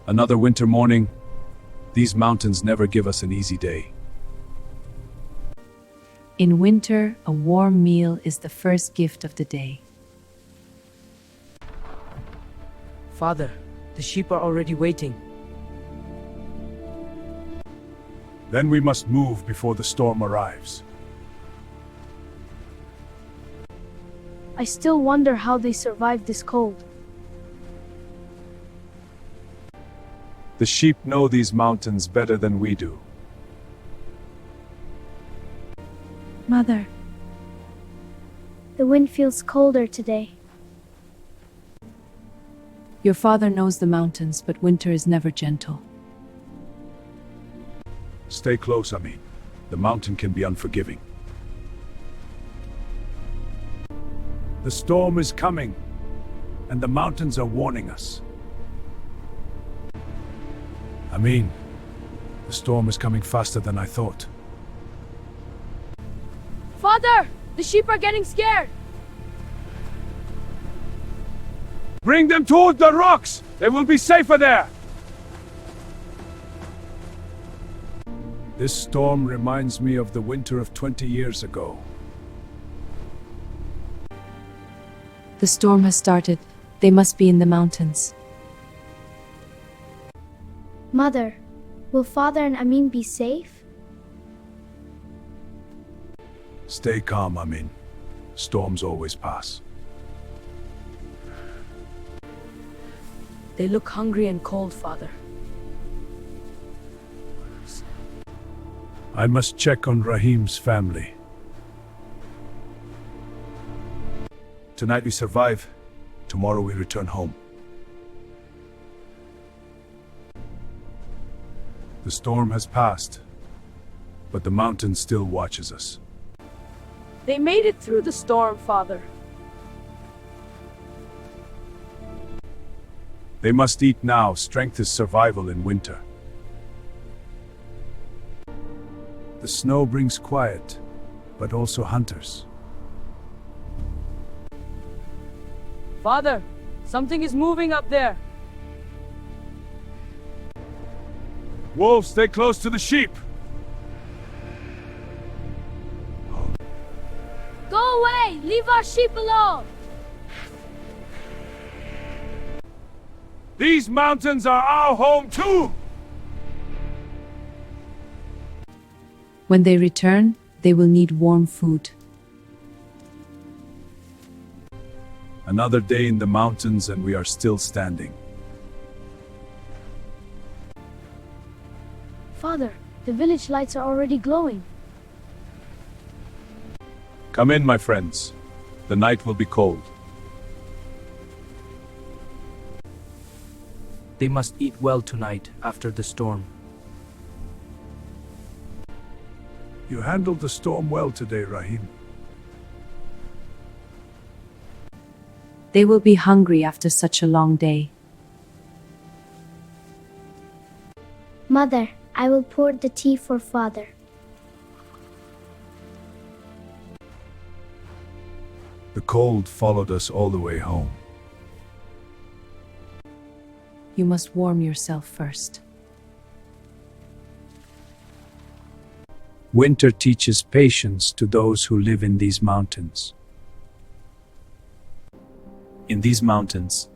Another winter morning. These mountains never give us an easy day. In winter, a warm meal is the first gift of the day. Father, the sheep are already waiting. Then we must move before the storm arrives. I still wonder how they survived this cold. The sheep know these mountains better than we do. Mother, the wind feels colder today. Your father knows the mountains, but winter is never gentle. Stay close, Amin. The mountain can be unforgiving. The storm is coming, and the mountains are warning us. Amin, the storm is coming faster than I thought. Father, the sheep are getting scared. Bring them toward the rocks! They will be safer there! This storm reminds me of the winter of 20 years ago. The storm has started. They must be in the mountains. Mother, will Father and Amin be safe? Stay calm, Amin. Storms always pass. They look hungry and cold, Father. I must check on Rahim's family. Tonight we survive. Tomorrow we return home. The storm has passed, but the mountain still watches us. They made it through the storm, Father. They must eat now. Strength is survival in winter. The snow brings quiet, but also hunters. Father, something is moving up there. Wolves, stay close to the sheep. Go away! Leave our sheep alone! These mountains are our home too! When they return, they will need warm food. Another day in the mountains and we are still standing. Father, the village lights are already glowing. Come in, my friends. The night will be cold. They must eat well tonight after the storm. You handled the storm well today, Rahim. They will be hungry after such a long day. Mother, I will pour the tea for Father. The cold followed us all the way home. You must warm yourself first. Winter teaches patience to those who live in these mountains. In these mountains,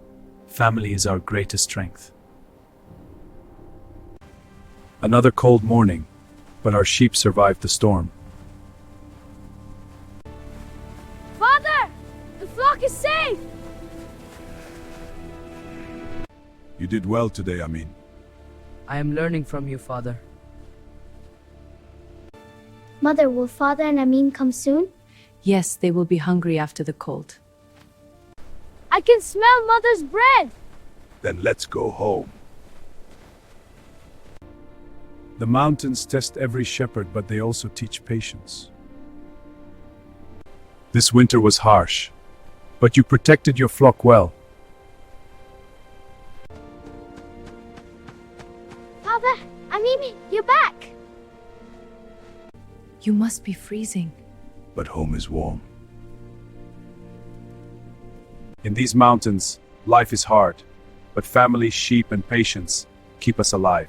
family is our greatest strength. Another cold morning, but our sheep survived the storm. Father! The flock is safe! You did well today, Amin. I am learning from you, Father. Mother, will Father and Amin come soon? Yes, they will be hungry after the cold. I can smell Mother's bread! Then let's go home. The mountains test every shepherd, but they also teach patience. This winter was harsh, but you protected your flock well. Father, Amin, you're back! You must be freezing. But home is warm. In these mountains, life is hard, but family, sheep, and patience Keep us alive.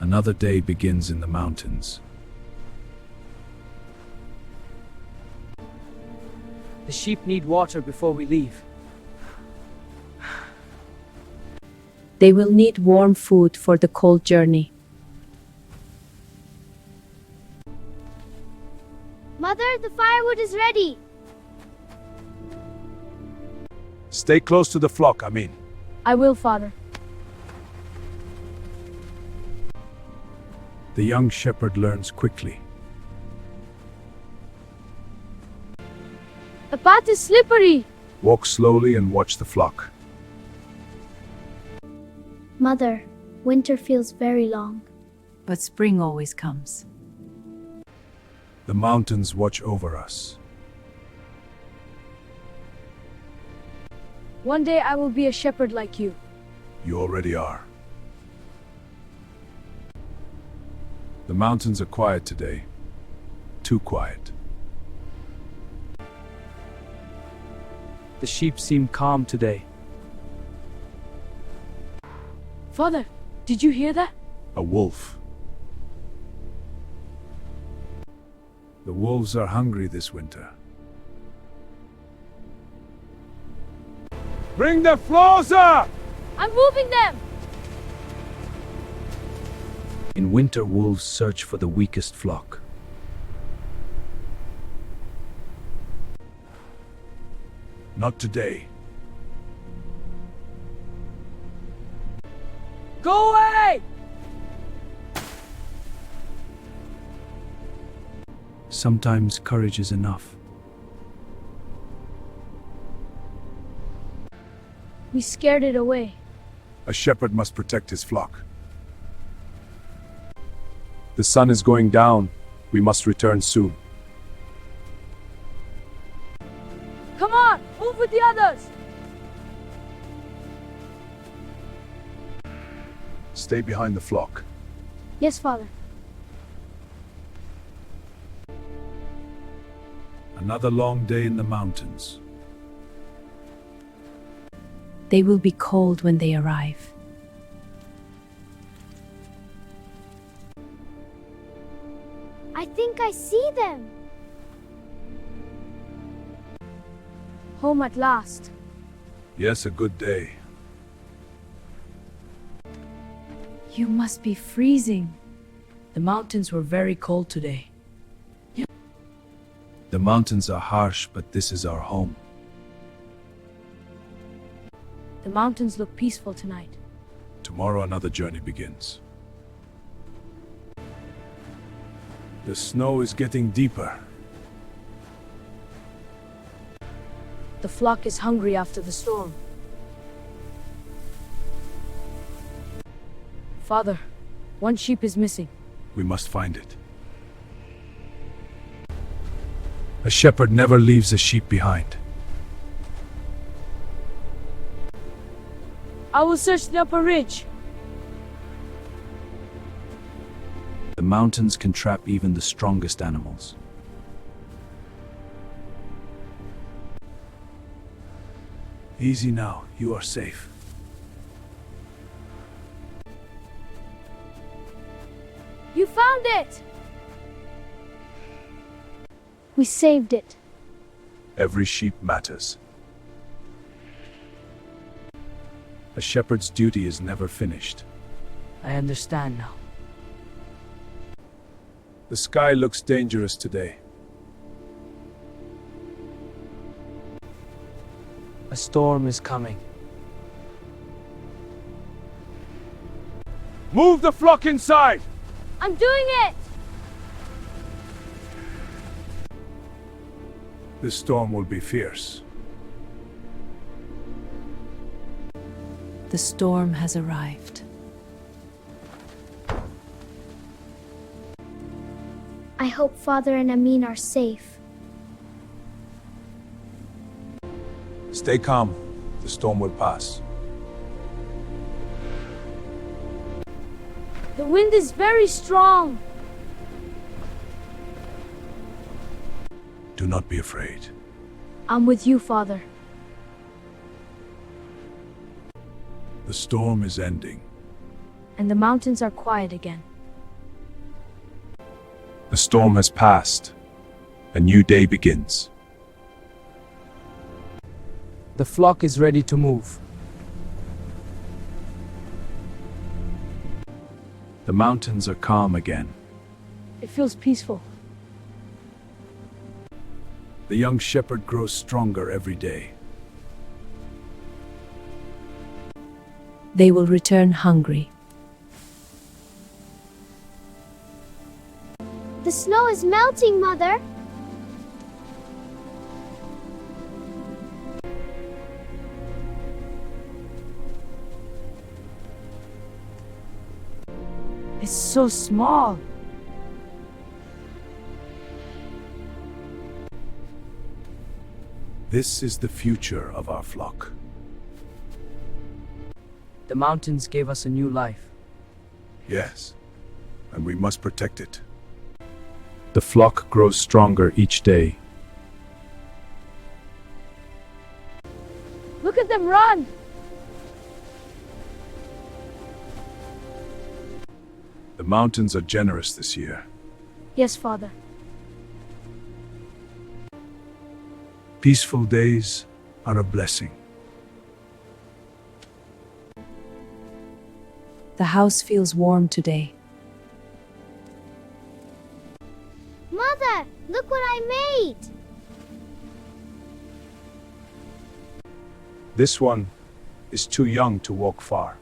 Another day begins in the mountains. The sheep need water before we leave. They will need warm food for the cold journey. Mother, the firewood is ready. Stay close to the flock, Amin. I will, father. The young shepherd learns quickly. The path is slippery. Walk slowly and watch the flock. Mother, winter feels very long. But spring always comes. The mountains watch over us. One day I will be a shepherd like you. You already are. The mountains are quiet today. Too quiet. The sheep seem calm today. Father, did you hear that? A wolf. The wolves are hungry this winter. Bring the floors up! I'm moving them. In winter, wolves search for the weakest flock. Not today. Go away! Sometimes courage is enough. We scared it away. A shepherd must protect his flock. The sun is going down. We must return soon. Come on, move with the others! Stay behind the flock. Yes, Father. Another long day in the mountains. They will be cold when they arrive. I think I see them. Home at last. Yes, a good day. You must be freezing. The mountains were very cold today. The mountains are harsh, but this is our home. The mountains look peaceful tonight. Tomorrow another journey begins. The snow is getting deeper. The flock is hungry after the storm. Father, one sheep is missing. We must find it. A shepherd never leaves a sheep behind. I will search the upper ridge. The mountains can trap even the strongest animals. Easy now, you are safe. You found it! We saved it. Every sheep matters. A shepherd's duty is never finished. I understand now. The sky looks dangerous today. A storm is coming. Move the flock inside! I'm doing it! This storm will be fierce. The storm has arrived. I hope Father and Amin are safe. Stay calm. The storm will pass. The wind is very strong. Do not be afraid. I'm with you, Father. The storm is ending. and the mountains are quiet again. The storm has passed. A new day begins. The flock is ready to move. The mountains are calm again. It feels peaceful. The young shepherd grows stronger every day. They will return hungry. The snow is melting, Mother. It's so small. This is the future of our flock. The mountains gave us a new life. Yes, and we must protect it. The flock grows stronger each day. Look at them run! The mountains are generous this year. Yes, Father. Peaceful days are a blessing. The house feels warm today. Mother, look what I made! This one is too young to walk far.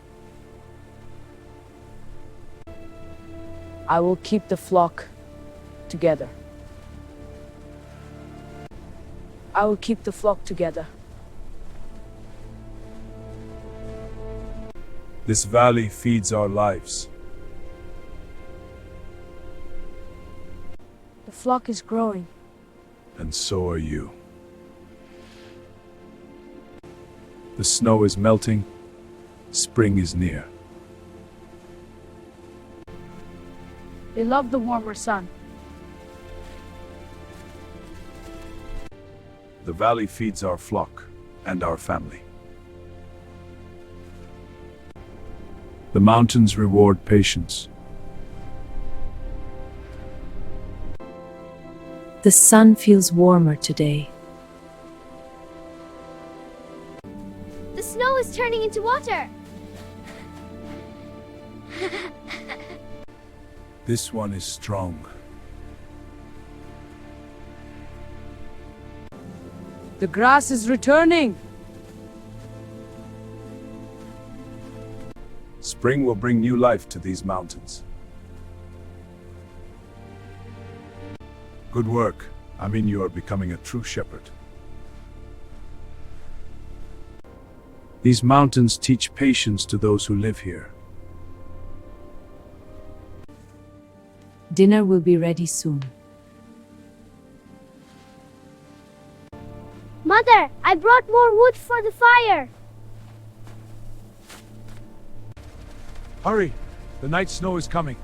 I will keep the flock together. I will keep the flock together. This valley feeds our lives. The flock is growing. And so are you. The snow is melting. Spring is near. They love the warmer sun. The valley feeds our flock and our family. The mountains reward patience. The sun feels warmer today. The snow is turning into water. This one is strong. The grass is returning. Spring will bring new life to these mountains. Good work. Amin, you are becoming a true shepherd. These mountains teach patience to those who live here. Dinner will be ready soon. Mother, I brought more wood for the fire. Hurry! The night snow is coming.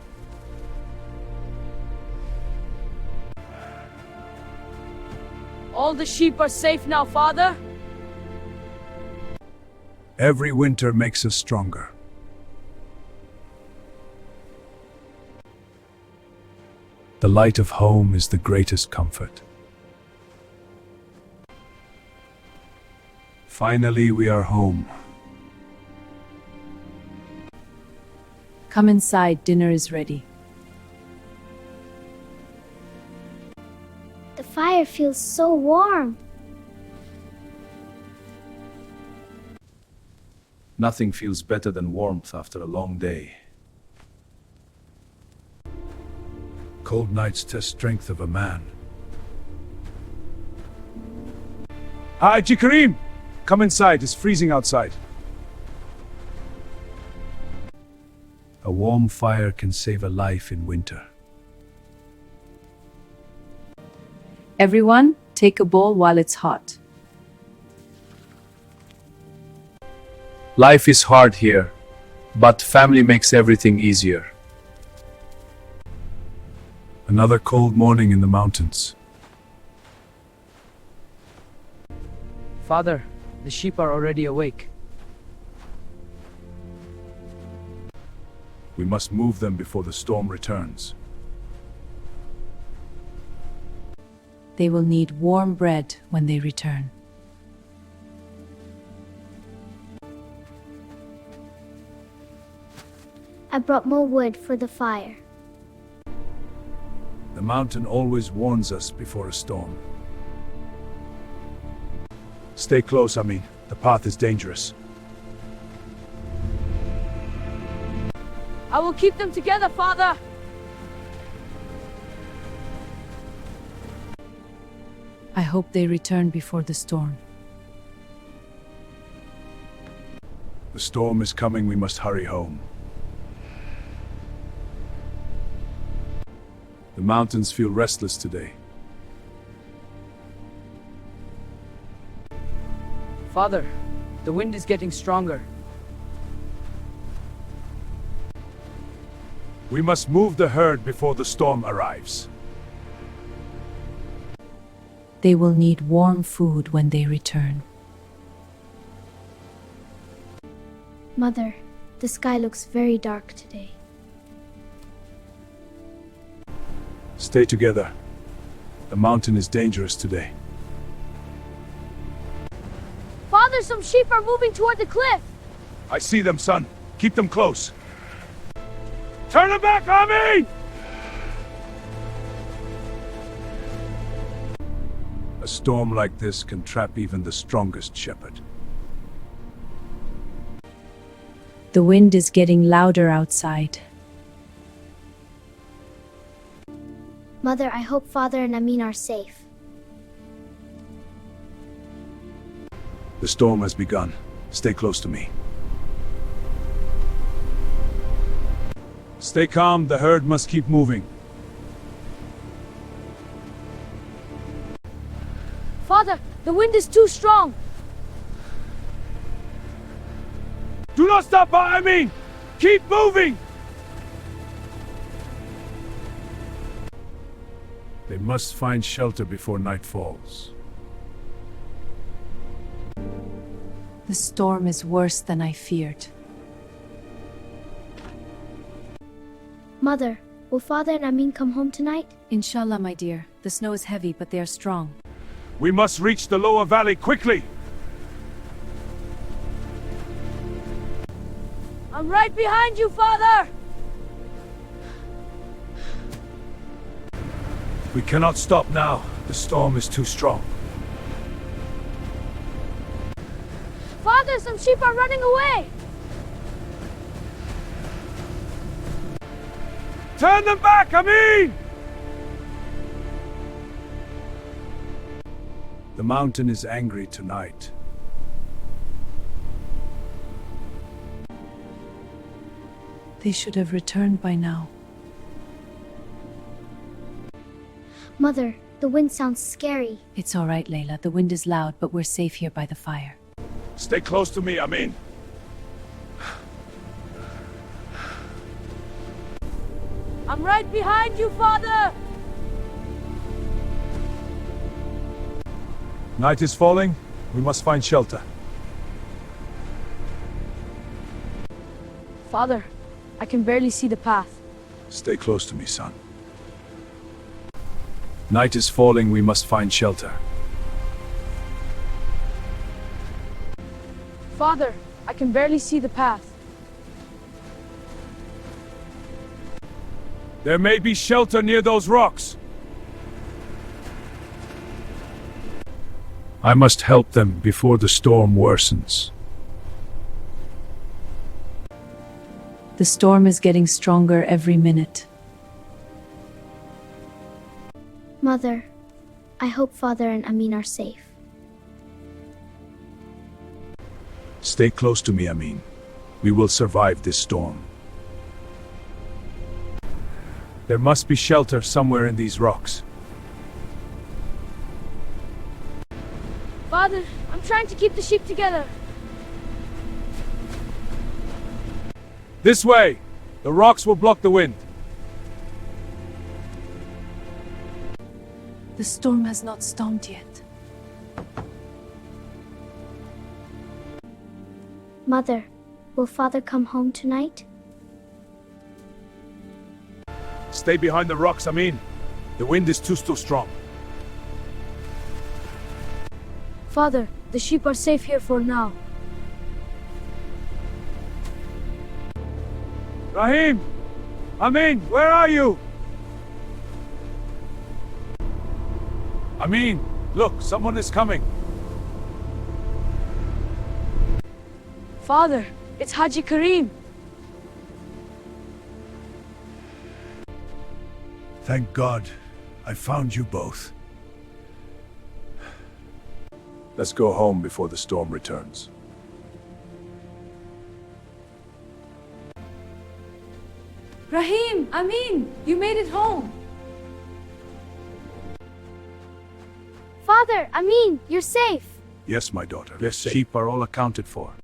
All the sheep are safe now, Father. Every winter makes us stronger. The light of home is the greatest comfort. Finally, we are home. Come inside, dinner is ready. The fire feels so warm. Nothing feels better than warmth after a long day. Cold nights test strength of a man. Hi, Karim! Come inside, it's freezing outside. A warm fire can save a life in winter. Everyone, take a bowl while it's hot. Life is hard here, but family makes everything easier. Another cold morning in the mountains. Father, the sheep are already awake. We must move them before the storm returns. They will need warm bread when they return. I brought more wood for the fire. The mountain always warns us before a storm. Stay close, Amin. The path is dangerous. I will keep them together, Father. I hope they return before the storm. The storm is coming, we must hurry home. The mountains feel restless today. Father, the wind is getting stronger. We must move the herd before the storm arrives. They will need warm food when they return. Mother, the sky looks very dark today. Stay together. The mountain is dangerous today. Father, some sheep are moving toward the cliff. I see them, son. Keep them close. Turn them back, Amin! A storm like this can trap even the strongest shepherd. The wind is getting louder outside. Mother, I hope Father and Amin are safe. The storm has begun. Stay close to me. Stay calm, the herd must keep moving. Father, the wind is too strong. Do not stop, Amin! Keep moving! They must find shelter before night falls. The storm is worse than I feared. Mother, will Father and Amin come home tonight? Inshallah, my dear. The snow is heavy, but they are strong. We must reach the lower valley quickly! I'm right behind you, Father! We cannot stop now. The storm is too strong. Father, some sheep are running away. Turn them back, Amin! The mountain is angry tonight. They should have returned by now. Mother, the wind sounds scary. It's all right, Laila. The wind is loud, but we're safe here by the fire. Stay close to me, Amin. I'm right behind you, Father! Night is falling. We must find shelter. Father, I can barely see the path. Stay close to me, son. Night is falling. We must find shelter. Father, I can barely see the path. There may be shelter near those rocks. I must help them before the storm worsens. The storm is getting stronger every minute. Mother, I hope Father and Amin are safe. Stay close to me, Amin. We will survive this storm. There must be shelter somewhere in these rocks. Father, I'm trying to keep the sheep together. This way! The rocks will block the wind. The storm has not stormed yet. Mother, will Father come home tonight? Stay behind the rocks, Amin. The wind is too strong. Father, the sheep are safe here for now. Rahim! Amin, where are you? Amin, look, someone is coming. Father, it's Haji Karim. Thank God, I found you both. Let's go home before the storm returns. Rahim, Amin, you made it home. Father, Amin, you're safe. Yes, my daughter. Yes, sheep are all accounted for.